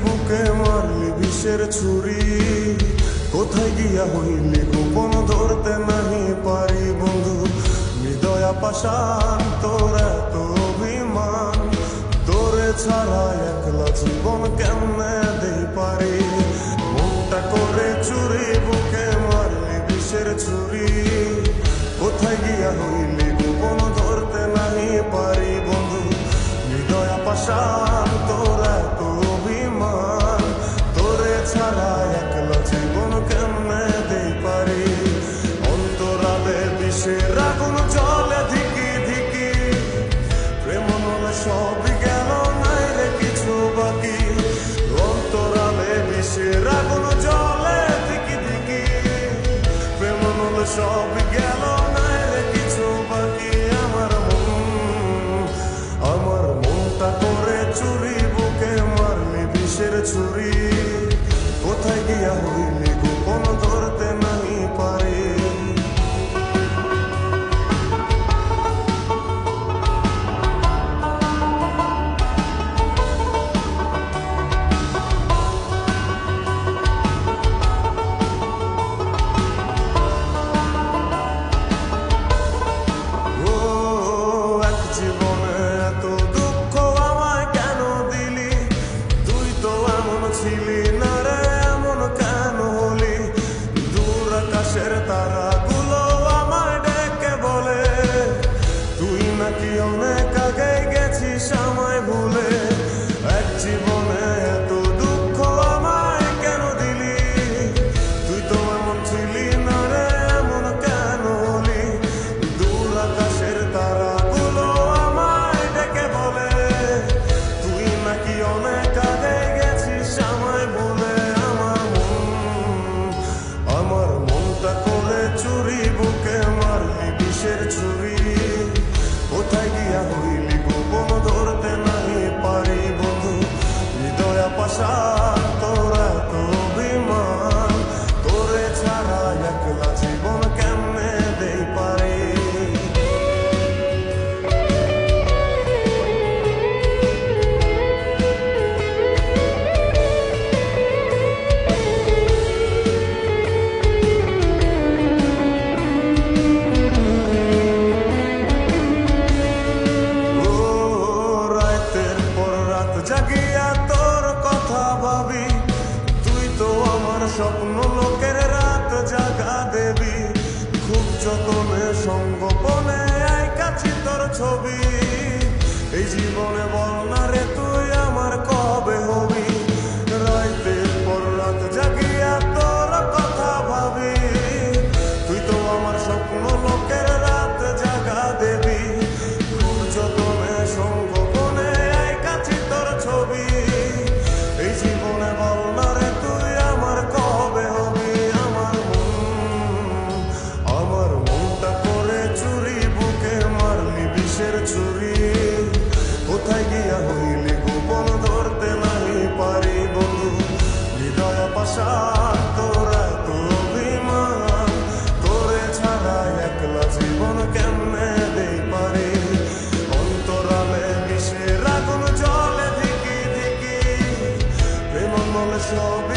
বুকে মারলি বিষের ছুরি, কোথায় গিয়া হইলি গোপন ধরতে নাহি পারি বন্ধু। হৃদয়া পাষাণ তোর এত অভিমান, তোরে ছাড়া একলা জীবন কেমনে দেই পারি। মনটা করে চুরি, বুকে মারলি বিষের ছুরি, কোথায় গিয়া হইলি গোপন ধরতে নাহি পারি বন্ধু। হৃদয়া পাষাণ তোর এত অভিমান, তোরে ছাড়া একলা জীবন কেমনে দেই পারি। অন্তরালে বিষের আগুন জ্বলে ধিকি ধিকি, প্রেম নলে সবই গেল নাই রে কিছু বাকি। অন্তরালে বিষের আগুন জ্বলে ধিকি ধিকি, প্রেম নলে সবই গেল নাই রে কিছু বাকি। আমার মনটা করে চুরি, বুকে মারলি বিষের ছুরি, কোথায় গিয়া হইলি গোপন ধরতে নাহি পারি। ছিলি না রে এমন কেন হলি, দূর আকাশের তারাগুলো আমায় ডেকে বলে, তুই নাকি অনেক আগে গেছিস আমায় ভুলে। এক জীবনে এত দুঃখ আমায় কেন দিলি, তুই তো এমন ছিলি না রে এমন কেন হলি। দূর আকাশের তারাগুলো আমায় ডেকে বলে, তুই নাকি অনেক আগে আমায় বলে। আমার মনটা করে চুরি, বুকে মারলি বিষের ছুরি, কোথায় গিয়া হইলি গোপন ধরতে নাহি পারি বন্ধু। হৃদয়া পাষাণ তোর এত অভিমান, তোরে ছাড়া একলা জীবন কেমনে দেই পারি। জাগিয়া তোর কথা ভাবি, তুই তো আমার স্বপ্ন লোকের রাত জাগা দেবী। খুব যতনে সঙ্গোপনে আইকাছি তোর ছবি, এই জীবনে বল না রে তুই আমার কবে হবি। রাতের পর রাত জাগিয়া তোর কথা ভাবি, তুই তো আমার স্বপ্ন লোকের রাত জাগা দেবী। খুব যতনে সঙ্গোপনে আইকাছি তোর ছবি, এই জীবনে বল না রে তুই আমার কবে হবি। আমার মনটা করে চুরি, বুকে মারলি বিষের ছুরি, কোথায় গিয়া হইলি গোপন ধরতে নাহি পারি বন্ধু। হৃদয়া পাষাণ তোর এত অভিমান, তোরে ছাড়া একলা জীবন কেমনে দেই পারি। অন্তরালে বিষের আগুন জ্বলে ধিকি ধিকি, প্রেম মলে সব